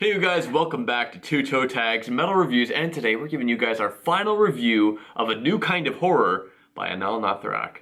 Hey you guys, welcome back to Two Toe Tags Metal Reviews, and today we're giving you guys our final review of A New Kind of Horror by Anaal Nathrakh.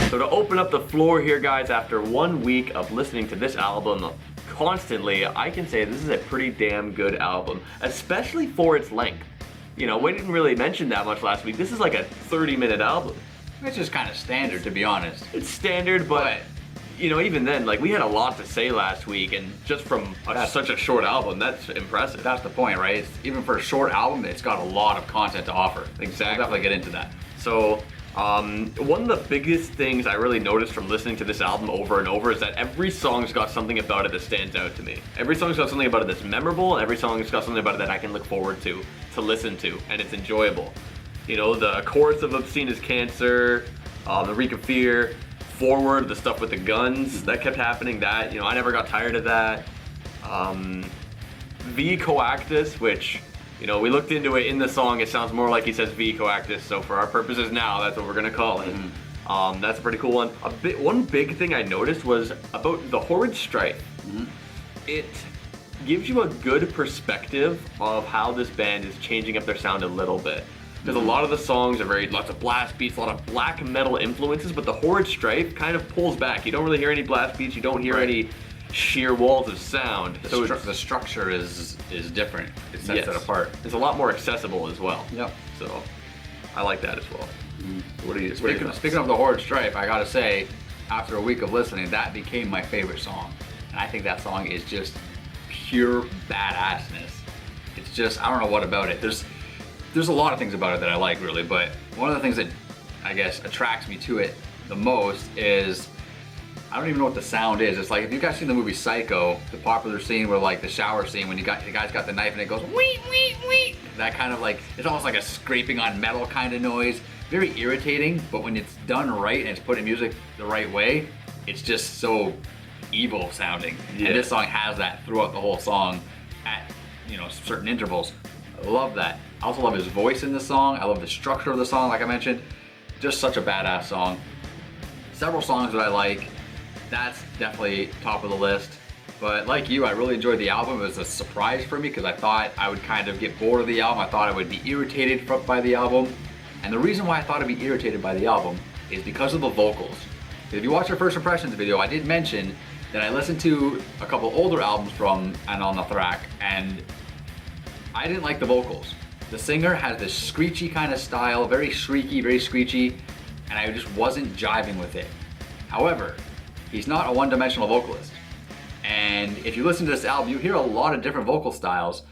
So to open up the floor here guys, after 1 week of listening to this album constantly, I can say this is a pretty damn good album, especially for its length. You know, we didn't really mention that much last week. This is like a 30-minute album. It's just kind of standard, to be honest. It's standard, but you know, even then, like, we had a lot to say last week, and just from such a short album, that's impressive. That's the point, right? Even for a short album, it's got a lot of content to offer. Exactly. We'll definitely get into that. So, one of the biggest things I really noticed from listening to this album over and over is that every song's got something about it that stands out to me. Every song's got something about it that's memorable, and every song's got something about it that I can look forward to listen to, and it's enjoyable. You know, the chorus of Obscene as Cancer, the Reek of Fear, Forward, the stuff with the guns, that kept happening, that, you know, I never got tired of that. V Coactus, which, you know, we looked into it in the song, it sounds more like he says V Coactus, so for our purposes now, that's what we're gonna call it. That's a pretty cool one. One big thing I noticed was about the Horrid Strife. It gives you a good perspective of how this band is changing up their sound a little bit. Because a lot of the songs are lots of blast beats, a lot of black metal influences, but the Horrid Strife kind of pulls back. You don't really hear any blast beats, you don't hear any sheer walls of sound. The structure is different. It sets it apart. It's a lot more accessible as well. Yep. So, I like that as well. Speaking of the Horrid Strife, I gotta say, after a week of listening, that became my favorite song. And I think that song is just pure badassness. It's just, I don't know what about it. There's a lot of things about it that I like, really, but one of the things that I guess attracts me to it the most is, I don't even know what the sound is. It's like, if you guys seen the movie Psycho, the popular scene where, like, the shower scene when the guy's got the knife and it goes wee wee wee. That kind of, like, it's almost like a scraping on metal kind of noise. Very irritating, but when it's done right and it's put in music the right way, it's just so evil sounding. Yeah. And this song has that throughout the whole song at, you know, certain intervals. I love that. I also love his voice in the song. I love the structure of the song, like I mentioned. Just such a badass song. Several songs that I like. That's definitely top of the list. But like you, I really enjoyed the album. It was a surprise for me because I thought I would kind of get bored of the album. I thought I would be irritated by the album. And the reason why I thought I'd be irritated by the album is because of the vocals. If you watch our first impressions video, I did mention that I listened to a couple older albums from Anaal Nathrakh, and I didn't like the vocals. The singer has this screechy kind of style, very shrieky, very screechy, and I just wasn't jiving with it. However, he's not a one-dimensional vocalist. And if you listen to this album, you hear a lot of different vocal styles,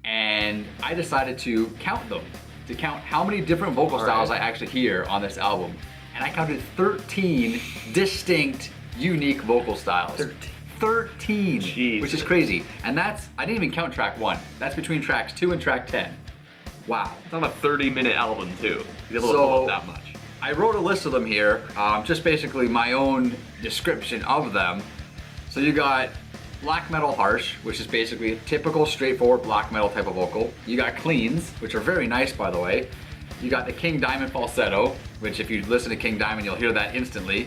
and I decided to count them, to count how many different vocal styles I actually hear on this album. And I counted 13 distinct, unique vocal styles. 13, Jeez. Which is crazy. And I didn't even count track 1. That's between tracks 2 and track 10. Wow. It's on a 30-minute album too. He's able to pull up that much. I wrote a list of them here, just basically my own description of them. So you got black metal harsh, which is basically a typical straightforward black metal type of vocal. You got cleans, which are very nice, by the way. You got the King Diamond falsetto, which if you listen to King Diamond, you'll hear that instantly.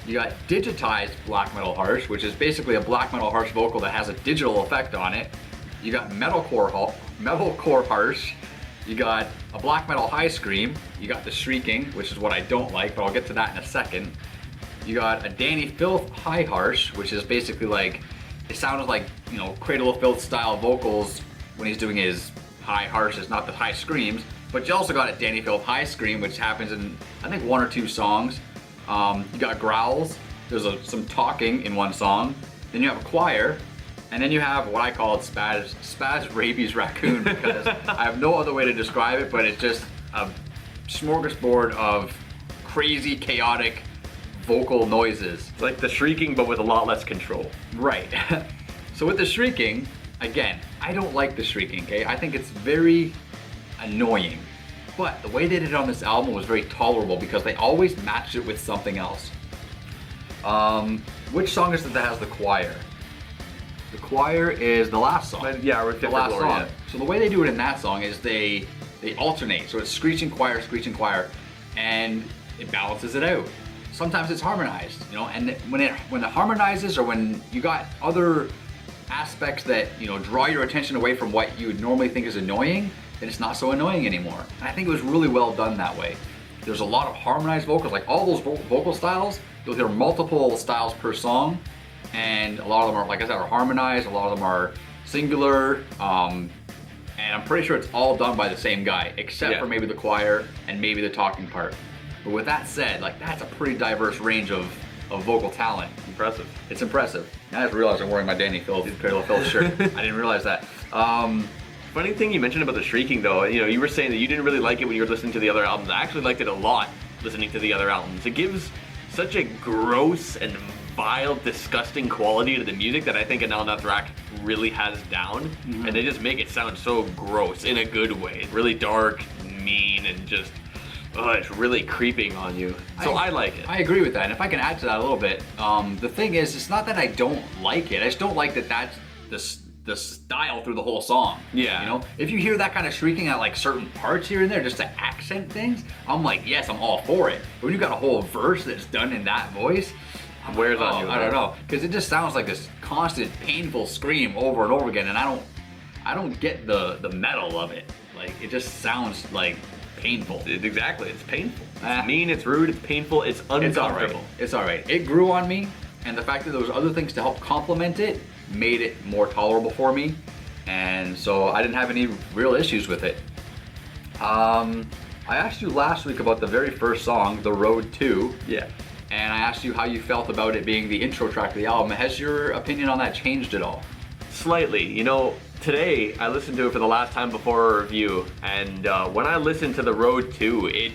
You got digitized black metal harsh, which is basically a black metal harsh vocal that has a digital effect on it. You got metalcore harsh. You got a black metal high scream. You got the shrieking, which is what I don't like, but I'll get to that in a second. You got a Danny Filth high harsh, which is basically like, it sounded like, you know, Cradle of Filth style vocals when he's doing his high harshes, not the high screams. But you also got a Danny Filth high scream, which happens in, I think, 1 or 2 songs. You got growls. There's some talking in one song. Then you have a choir. And then you have what I call Spaz Rabies Raccoon, because I have no other way to describe it, but it's just a smorgasbord of crazy, chaotic vocal noises. It's like the shrieking, but with a lot less control. Right. So with the shrieking, again, I don't like the shrieking, okay? I think it's very annoying. But the way they did it on this album was very tolerable because they always matched it with something else. Which song is it that has the choir? The choir is the last song. Yeah, we're the last song. So the way they do it in that song is they alternate. So it's screeching choir, and it balances it out. sometimes it's harmonized, you know, and when it harmonizes, or when you got other aspects that, you know, draw your attention away from what you would normally think is annoying, then it's not so annoying anymore. And I think it was really well done that way. There's a lot of harmonized vocals, like all those vocal styles, you'll hear multiple styles per song, and a lot of them are, like I said, are harmonized, a lot of them are singular, and I'm pretty sure it's all done by the same guy, except for maybe the choir and maybe the talking part. But with that said, like, that's a pretty diverse range of vocal talent. Impressive. It's impressive. I just realized I'm wearing my Danny Filth, Cradle of Filth shirt. I didn't realize that. Funny thing you mentioned about the shrieking though, you know, you were saying that you didn't really like it when you were listening to the other albums. I actually liked it a lot listening to the other albums. It gives such a gross and vile, disgusting quality to the music that I think Anaal Nathrakh really has down, and they just make it sound so gross in a good way. Really dark, mean, and just, it's really creeping on you. So I like it. I agree with that, and if I can add to that a little bit, the thing is, it's not that I don't like it, I just don't like that that's the style through the whole song. Yeah. You know, if you hear that kind of shrieking at like certain parts here and there, just to accent things, I'm like, yes, I'm all for it. But when you got a whole verse that's done in that voice, wears on you. I don't know, because it just sounds like this constant painful scream over and over again, and I don't get the metal of it. Like, it just sounds like painful. Exactly, it's painful. It's mean, it's rude, it's painful, it's uncomfortable. It's all right. It grew on me, and the fact that there was other things to help complement it made it more tolerable for me, and so I didn't have any real issues with it. I asked you last week about the very first song, The Road To. Yeah. And I asked you how you felt about it being the intro track of the album. Has your opinion on that changed at all? Slightly. You know, today I listened to it for the last time before a review, and when I listened to The Road To, it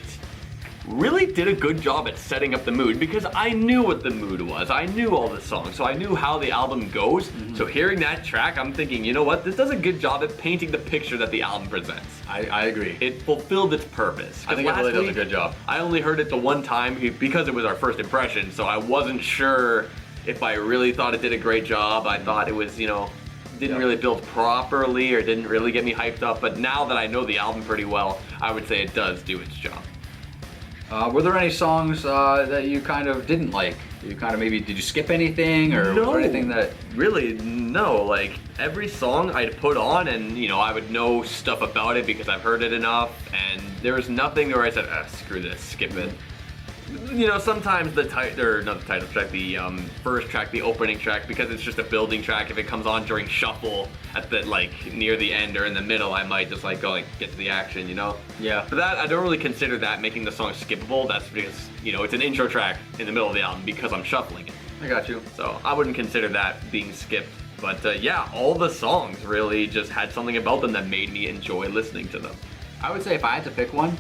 really did a good job at setting up the mood, because I knew what the mood was. I knew all the songs, so I knew how the album goes. So hearing that track, I'm thinking, you know what, this does a good job at painting the picture that the album presents. I agree. It fulfilled its purpose. I think it really does a good job. I only heard it the one time because it was our first impression, so I wasn't sure if I really thought it did a great job. I thought it was, you know, didn't really build properly or didn't really get me hyped up, but now that I know the album pretty well, I would say it does do its job. Were there any songs that you kind of didn't like? You kind of maybe, did you skip anything, or was there anything that... Really, no. Like, every song I'd put on, and, you know, I would know stuff about it because I've heard it enough, and there was nothing where I said, screw this, skip it. You know, sometimes the first track, the opening track, because it's just a building track, if it comes on during shuffle at the, like, near the end or in the middle, I might just, like, go, like, get to the action, you know? Yeah. But that, I don't really consider that making the song skippable. That's because, you know, it's an intro track in the middle of the album because I'm shuffling it. I got you. So I wouldn't consider that being skipped. But yeah, all the songs really just had something about them that made me enjoy listening to them. I would say if I had to pick one,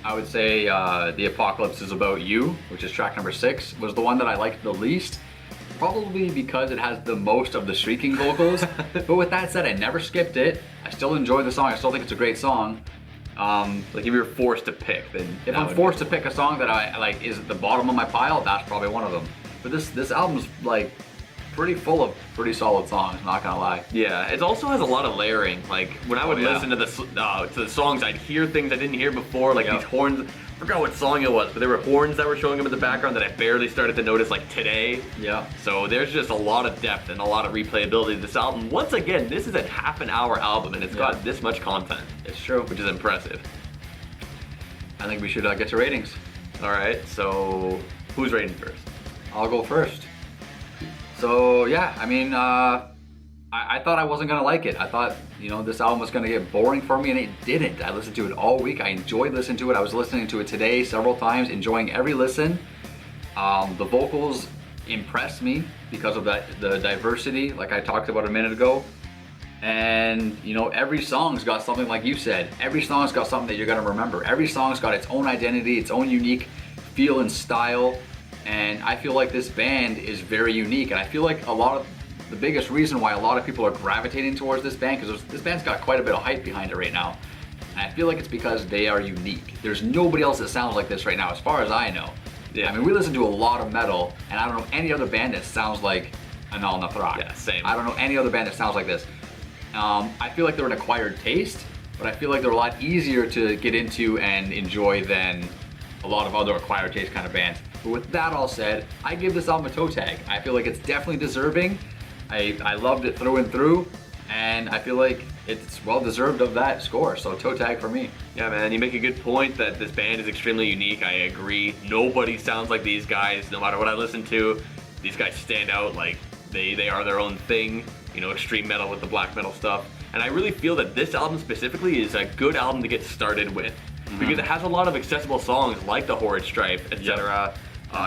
I would say The Apocalypse Is About You, which is track number 6, was the one that I liked the least. Probably because it has the most of the shrieking vocals. But with that said, I never skipped it. I still enjoy the song. I still think it's a great song. Like if you're forced to pick, then if I'm forced to pick a song that I like is at the bottom of my pile, that's probably one of them. But this album's like pretty full of pretty solid songs, not gonna lie. Yeah, it also has a lot of layering. Like when I would listen to the songs, I'd hear things I didn't hear before, like these horns. I forgot what song it was, but there were horns that were showing up in the background that I barely started to notice, like today. Yeah. So there's just a lot of depth and a lot of replayability to this album. Once again, this is a half-an-hour album, and it's got this much content. It's true. Which is impressive. I think we should get to ratings. All right, so who's rating first? I'll go first. So yeah, I mean, I thought I wasn't gonna like it. I thought, you know, this album was gonna get boring for me, and it didn't. I listened to it all week. I enjoyed listening to it. I was listening to it today several times, enjoying every listen. The vocals impressed me because of the diversity, like I talked about a minute ago. And you know, every song's got something, like you said. Every song's got something that you're gonna remember. Every song's got its own identity, its own unique feel and style. And I feel like this band is very unique, and I feel like a lot of the biggest reason why a lot of people are gravitating towards this band, because this band's got quite a bit of hype behind it right now, and I feel like it's because they are unique. There's nobody else that sounds like this right now, as far as I know. Yeah. I mean, we listen to a lot of metal, and I don't know any other band that sounds like Anaal Nathrakh. Yeah, same. I don't know any other band that sounds like this. I feel like they're an acquired taste, but I feel like they're a lot easier to get into and enjoy than a lot of other acquired taste kind of bands. But with that all said, I give this album a toe tag. I feel like it's definitely deserving. I loved it through and through, and I feel like it's well deserved of that score, so toe tag for me. Yeah, man, you make a good point that this band is extremely unique. I agree. Nobody sounds like these guys, no matter what I listen to. These guys stand out like they are their own thing, you know, extreme metal with the black metal stuff. And I really feel that this album specifically is a good album to get started with, because it has a lot of accessible songs like the Horrid Stripe, etc.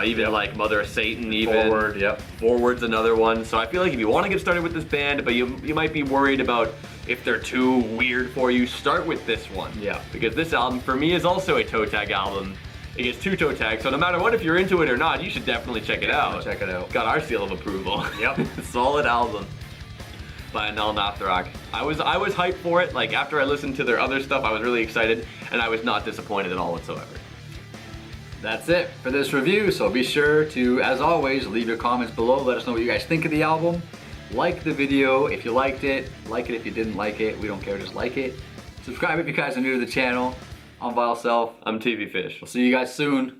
Even like Mother of Satan, even. Forward, yep. Forward's another one. So I feel like if you want to get started with this band, but you might be worried about if they're too weird for you, start with this one. Yeah. Because this album, for me, is also a toe tag album. It gets 2 toe tags, so no matter what, if you're into it or not, you should definitely check it out. Check it out. Got our seal of approval. Yep. Solid album by Anaal Nathrakh. I was hyped for it. Like, after I listened to their other stuff, I was really excited, and I was not disappointed at all whatsoever. That's it for this review, so be sure to, as always, leave your comments below. Let us know what you guys think of the album. Like the video if you liked it. Like it if you didn't like it. We don't care, just like it. Subscribe if you guys are new to the channel. I'm Vile Self. I'm TV Fish. We'll see you guys soon.